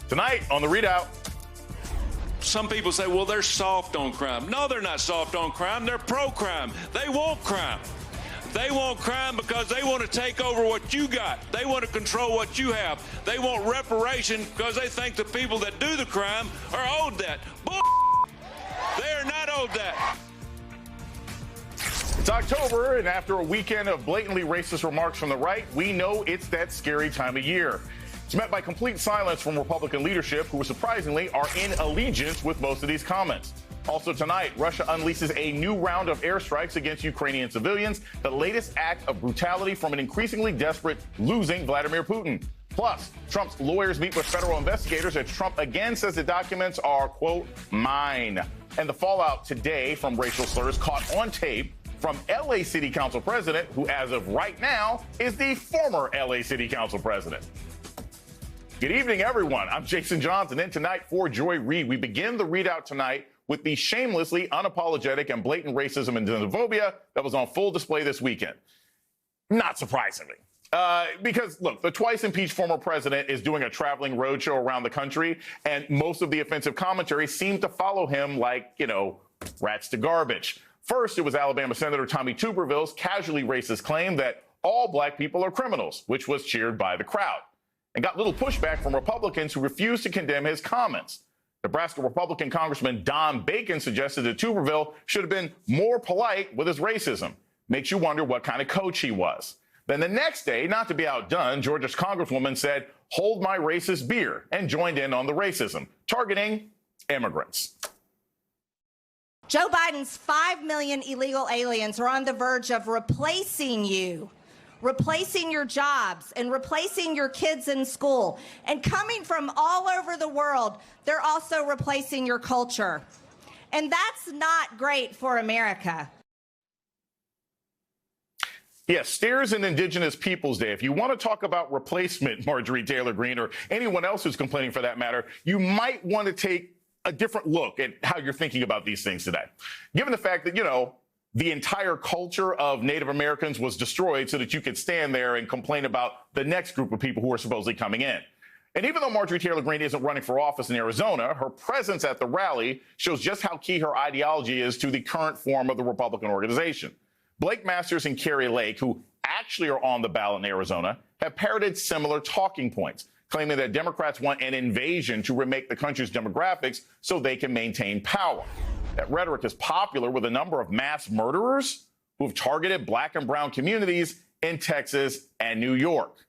Tonight on The Readout. Some people say, well, they're soft on crime. No, they're not soft on crime. They're pro-crime. They want crime. They want crime because they want to take over what you got. They want to control what you have. They want reparation because they think the people that do the crime are owed that. Bull. They are not owed that. It's October, and after a weekend of blatantly racist remarks from the right, we know it's that scary time of year. It's met by complete silence from Republican leadership, who surprisingly are in allegiance with most of these comments. Also tonight, Russia unleashes a new round of airstrikes against Ukrainian civilians, the latest act of brutality from an increasingly desperate, losing Vladimir Putin. Plus, Trump's lawyers meet with federal investigators as Trump again says the documents are, quote, mine. And the fallout today from racial slurs caught on tape from L.A. City Council President, who as of right now is the former L.A. City Council President. Good evening, everyone. I'm Jason Johnson, and tonight for Joy Reid, we begin the readout tonight with the shamelessly unapologetic and blatant racism and xenophobia that was on full display this weekend. Not surprisingly. Because, look, the twice impeached former president is doing a traveling roadshow around the country, and most of the offensive commentary seemed to follow him like, rats to garbage. First, it was Alabama Senator Tommy Tuberville's casually racist claim that all black people are criminals, which was cheered by the crowd, and got little pushback from Republicans who refused to condemn his comments. Nebraska Republican Congressman Don Bacon suggested that Tuberville should have been more polite with his racism. Makes you wonder what kind of coach he was. Then the next day, not to be outdone, Georgia's Congresswoman said, "Hold my racist beer," and joined in on the racism, targeting immigrants. Joe Biden's 5 million illegal aliens are on the verge of replacing you, replacing your jobs, and replacing your kids in school. And coming from all over the world, they're also replacing your culture. And that's not great for America. Yes, Steers and Indigenous Peoples Day. If you want to talk about replacement, Marjorie Taylor Greene, or anyone else who's complaining for that matter, you might want to take a different look at how you're thinking about these things today. Given the fact that, the entire culture of Native Americans was destroyed so that you could stand there and complain about the next group of people who are supposedly coming in. And even though Marjorie Taylor Greene isn't running for office in Arizona, her presence at the rally shows just how key her ideology is to the current form of the Republican organization. Blake Masters and Kari Lake, who actually are on the ballot in Arizona, have parroted similar talking points, claiming that Democrats want an invasion to remake the country's demographics so they can maintain power. That rhetoric is popular with a number of mass murderers who have targeted black and brown communities in Texas and New York.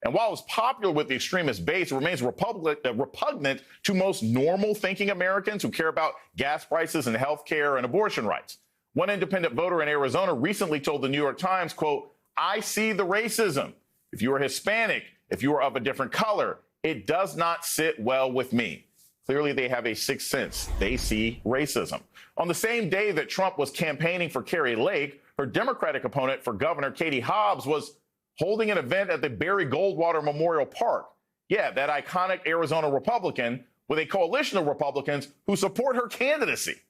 And while it's popular with the extremist base, it remains repugnant to most normal-thinking Americans who care about gas prices and health care and abortion rights. One independent voter in Arizona recently told the New York Times, quote, "I see the racism. If you are Hispanic, if you are of a different color, it does not sit well with me." Clearly, they have a sixth sense. They see racism. On the same day that Trump was campaigning for Kari Lake, her Democratic opponent for Governor, Katie Hobbs, was holding an event at the Barry Goldwater Memorial Park. Yeah, that iconic Arizona Republican with a coalition of Republicans who support her candidacy.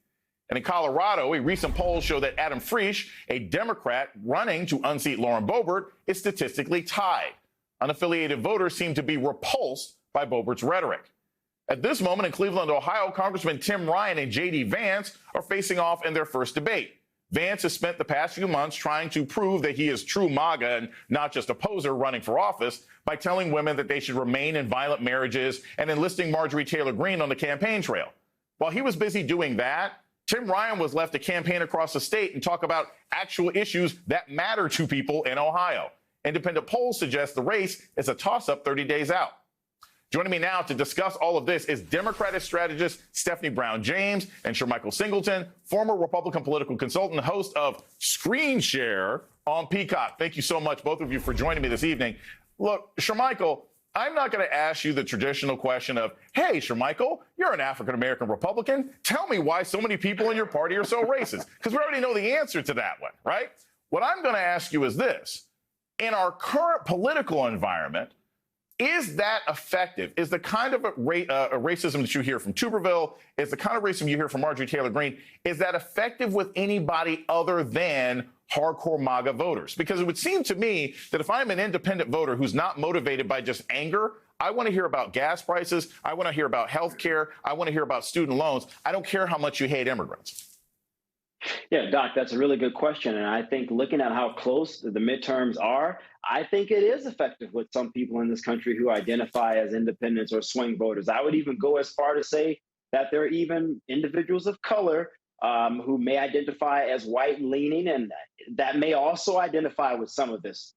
And in Colorado, a recent poll showed that Adam Frisch, a Democrat running to unseat Lauren Boebert, is statistically tied. Unaffiliated voters seem to be repulsed by Boebert's rhetoric. At this moment in Cleveland, Ohio, Congressman Tim Ryan and J.D. Vance are facing off in their first debate. Vance has spent the past few months trying to prove that he is true MAGA and not just a poser running for office by telling women that they should remain in violent marriages and enlisting Marjorie Taylor Greene on the campaign trail. While he was busy doing that, Tim Ryan was left to campaign across the state and talk about actual issues that matter to people in Ohio. Independent polls suggest the race is a toss-up 30 days out. Joining me now to discuss all of this is Democratic strategist Stephanie Brown James and Shermichael Singleton, former Republican political consultant, host of Screen Share on Peacock. Thank you so much, both of you, for joining me this evening. Look, Shermichael, I'm not going to ask you the traditional question of, hey, Shermichael, you're an African-American Republican. Tell me why so many people in your party are so racist, because we already know the answer to that one, right? What I'm going to ask you is this. In our current political environment, is that effective? Is the kind of racism that you hear from Tuberville, is the kind of racism you hear from Marjorie Taylor Greene, is that effective with anybody other than hardcore MAGA voters? Because it would seem to me that if I'm an independent voter who's not motivated by just anger, I want to hear about gas prices. I want to hear about health care. I want to hear about student loans. I don't care how much you hate immigrants. Yeah, Doc, that's a really good question. And I think looking at how close the midterms are, I think it is effective with some people in this country who identify as independents or swing voters. I would even go as far to say that there are even individuals of color who may identify as white leaning, and that may also identify with some of this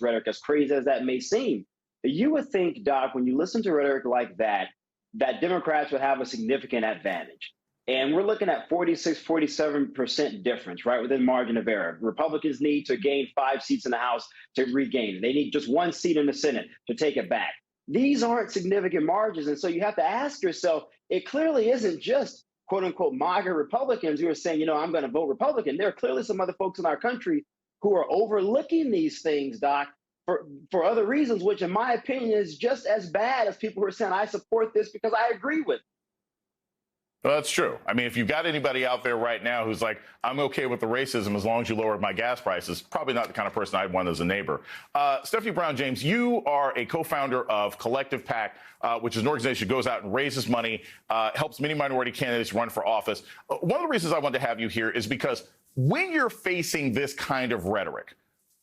rhetoric, as crazy as that may seem. You would think, Doc, when you listen to rhetoric like that, that Democrats would have a significant advantage. And we're looking at 46, 47% difference, right, within margin of error. Republicans need to gain 5 seats in the House to regain it. They need just 1 seat in the Senate to take it back. These aren't significant margins. And so you have to ask yourself, it clearly isn't just, quote unquote, MAGA Republicans who are saying, you know, I'm going to vote Republican. There are clearly some other folks in our country who are overlooking these things, Doc, for other reasons, which in my opinion is just as bad as people who are saying, I support this because I agree with it. Well, that's true. I mean, if you've got anybody out there right now who's like, I'm okay with the racism as long as you lower my gas prices, probably not the kind of person I'd want as a neighbor. Stephanie Brown James, you are a co-founder of Collective PAC, which is an organization that goes out and raises money, helps many minority candidates run for office. One of the reasons I wanted to have you here is because when you're facing this kind of rhetoric,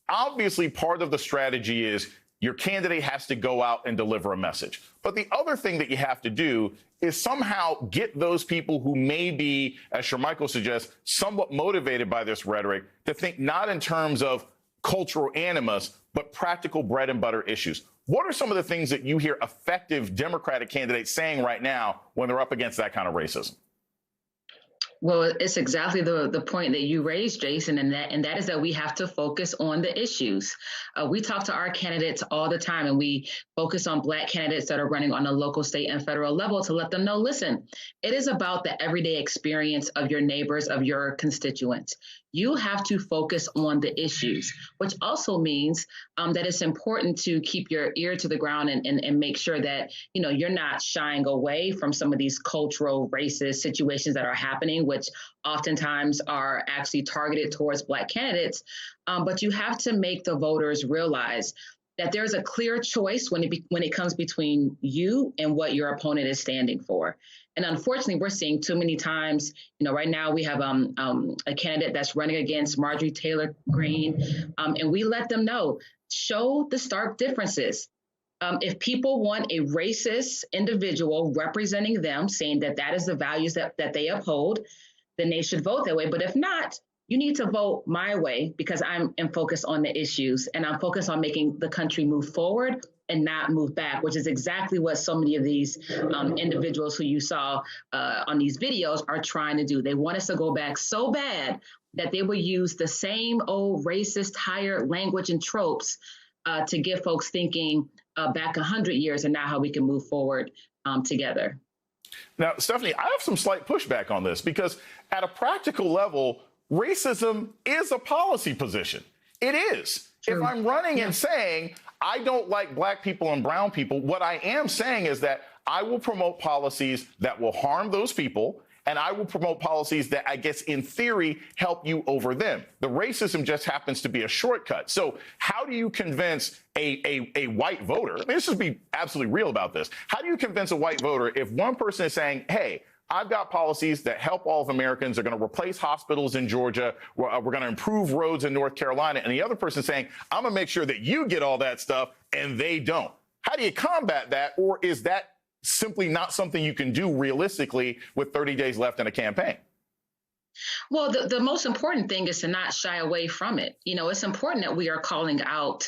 obviously part of the strategy is your candidate has to go out and deliver a message. But the other thing that you have to do is somehow get those people who may be, as Shermichael suggests, somewhat motivated by this rhetoric to think not in terms of cultural animus, but practical bread and butter issues. What are some of the things that you hear effective Democratic candidates saying right now when they're up against that kind of racism? Well, it's exactly the point that you raised, Jason, and that is that we have to focus on the issues. We talk to our candidates all the time, and we focus on Black candidates that are running on a local, state, and federal level to let them know, listen, it is about the everyday experience of your neighbors, of your constituents. You have to focus on the issues, which also means that it's important to keep your ear to the ground and make sure that, you know, you're not shying away from some of these cultural, racist situations that are happening, which oftentimes are actually targeted towards Black candidates. But you have to make the voters realize that there's a clear choice when it comes between you and what your opponent is standing for. And unfortunately, we're seeing too many times, you know, right now we have a candidate that's running against Marjorie Taylor Greene, and we let them know, show the stark differences. If people want a racist individual representing them, saying that that is the values that they uphold, then they should vote that way. But if not, you need to vote my way because I'm focused on the issues and I'm focused on making the country move forward and not move back, which is exactly what so many of these individuals who you saw on these videos are trying to do. They want us to go back so bad that they will use the same old racist, tired language and tropes to get folks thinking back 100 years and not how we can move forward together. Now, Stephanie, I have some slight pushback on this because at a practical level, racism is a policy position. It is. True. If I'm running and saying I don't like Black people and brown people, what I am saying is that I will promote policies that will harm those people, and I will promote policies that, I guess, in theory, help you over them. The racism just happens to be a shortcut. So how do you convince a white voter? I mean, let's just be absolutely real about this. How do you convince a white voter if one person is saying, hey, I've got policies that help all of Americans. They're going to replace hospitals in Georgia. We're going to improve roads in North Carolina. And the other person saying, I'm going to make sure that you get all that stuff and they don't. How do you combat that? Or is that simply not something you can do realistically with 30 days left in a campaign? Well, the most important thing is to not shy away from it. You know, it's important that we are calling out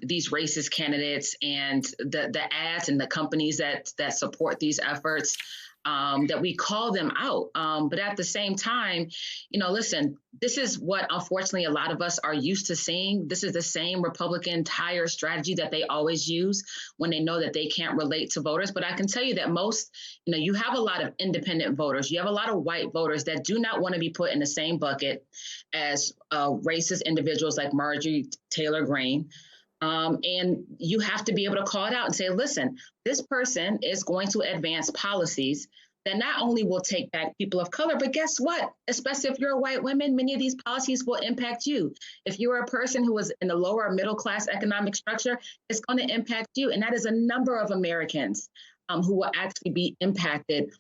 these racist candidates and the ads and the companies that support these efforts. That we call them out. But at the same time, you know, listen, this is what, unfortunately, a lot of us are used to seeing. This is the same Republican tire strategy that they always use when they know that they can't relate to voters. But I can tell you that most, you know, you have a lot of independent voters. You have a lot of white voters that do not want to be put in the same bucket as racist individuals like Marjorie Taylor Greene. And you have to be able to call it out and say, listen, this person is going to advance policies that not only will take back people of color, but guess what? Especially if you're a white woman, many of these policies will impact you. If you're a person who is in the lower middle class economic structure, it's going to impact you. And that is a number of Americans who will actually be impacted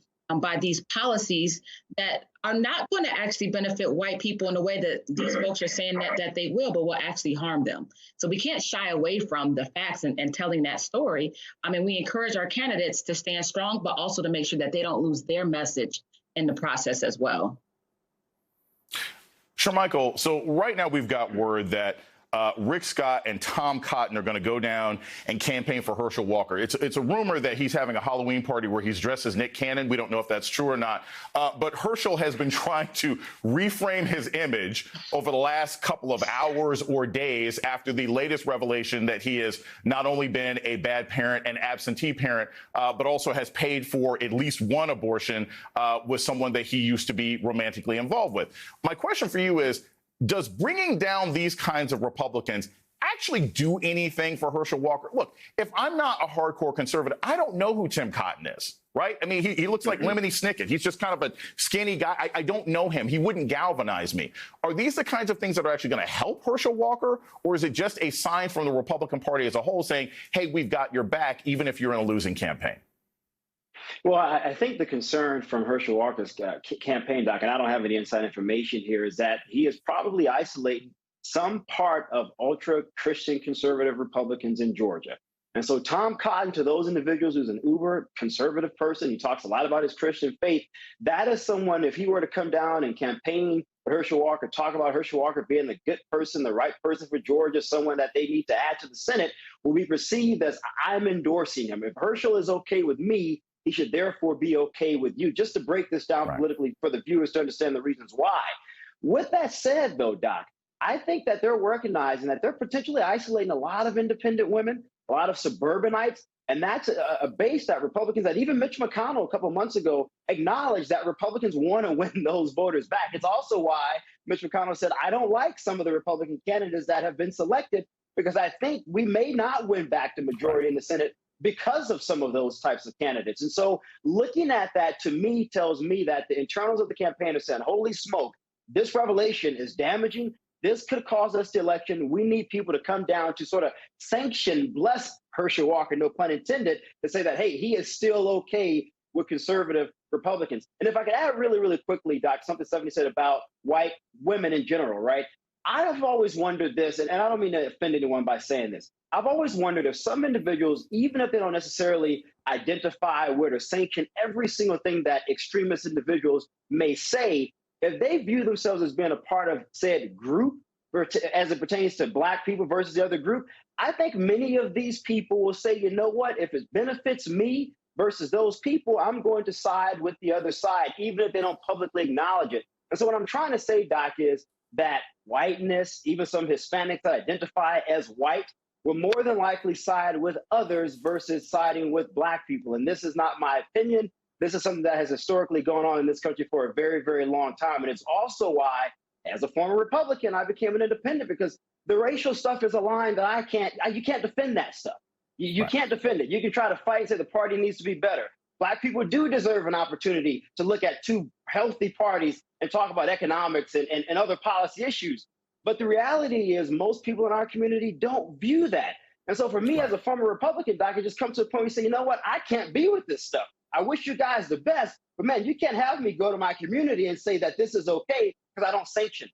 by these policies that are not going to actually benefit white people in the way that these folks are saying that they will, but will actually harm them. So we can't shy away from the facts and telling that story. I mean, we encourage our candidates to stand strong, but also to make sure that they don't lose their message in the process as well. Sure, Michael. So right now we've got word that Rick Scott and Tom Cotton are going to go down and campaign for Herschel Walker. It's a rumor that he's having a Halloween party where he's dressed as Nick Cannon. We don't know if that's true or not. But Herschel has been trying to reframe his image over the last couple of hours or days after the latest revelation that he has not only been a bad parent and absentee parent, but also has paid for at least one abortion with someone that he used to be romantically involved with. My question for you is, does bringing down these kinds of Republicans actually do anything for Herschel Walker? Look, if I'm not a hardcore conservative, I don't know who Tim Cotton is, right? I mean, he looks like Lemony Snicket. He's just kind of a skinny guy. I don't know him. He wouldn't galvanize me. Are these the kinds of things that are actually going to help Herschel Walker? Or is it just a sign from the Republican Party as a whole saying, hey, we've got your back, even if you're in a losing campaign? Well, I think the concern from Herschel Walker's campaign, Doc, and I don't have any inside information here, is that he is probably isolating some part of ultra-Christian conservative Republicans in Georgia. And so Tom Cotton, to those individuals who's an uber conservative person, he talks a lot about his Christian faith. That is someone, if he were to come down and campaign for Herschel Walker, talk about Herschel Walker being the good person, the right person for Georgia, someone that they need to add to the Senate, will be perceived as I'm endorsing him. If Herschel is okay with me, he should therefore be okay with you. Just to break this down politically for the viewers to understand the reasons why. With that said, though, Doc, I think that they're recognizing that they're potentially isolating a lot of independent women, a lot of suburbanites, and that's a base that Republicans, that even Mitch McConnell a couple of months ago acknowledged that Republicans want to win those voters back. It's also why Mitch McConnell said, I don't like some of the Republican candidates that have been selected because I think we may not win back the majority in the Senate because of some of those types of candidates. And so looking at that, to me, tells me that the internals of the campaign are saying, holy smoke, this revelation is damaging. This could cause us the election. We need people to come down to sort of sanction, bless Herschel Walker, no pun intended, to say that, hey, he is still okay with conservative Republicans. And if I could add really, really quickly, Doc, something Stephanie said about white women in general, right? I've always wondered this, and I don't mean to offend anyone by saying this. I've always wondered if some individuals, even if they don't necessarily identify with or sanction every single thing that extremist individuals may say, if they view themselves as being a part of said group, as it pertains to Black people versus the other group, I think many of these people will say, you know what, if it benefits me versus those people, I'm going to side with the other side, even if they don't publicly acknowledge it. And so what I'm trying to say, Doc, is that whiteness, even some Hispanics that identify as white, will more than likely side with others versus siding with Black people. And this is not my opinion. This is something that has historically gone on in this country for a very, very long time. And it's also why, as a former Republican, I became an independent, because the racial stuff is a line that you can't defend that stuff. You can't defend it. You can try to fight and say the party needs to be better. Black people do deserve an opportunity to look at two healthy parties and talk about economics and other policy issues. But the reality is most people in our community don't view that. And so for me, as a former Republican, Doc, I just come to a point where you say, you know what, I can't be with this stuff. I wish you guys the best, but man, you can't have me go to my community and say that this is okay because I don't sanction.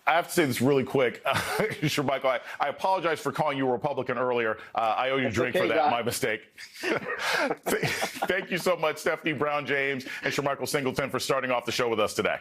I have to say this really quick. Sure, Michael, I apologize for calling you a Republican earlier. I owe you a drink for that, Doc. My mistake. Thank you so much, Stephanie Brown James and Shermichael Singleton, for starting off the show with us today.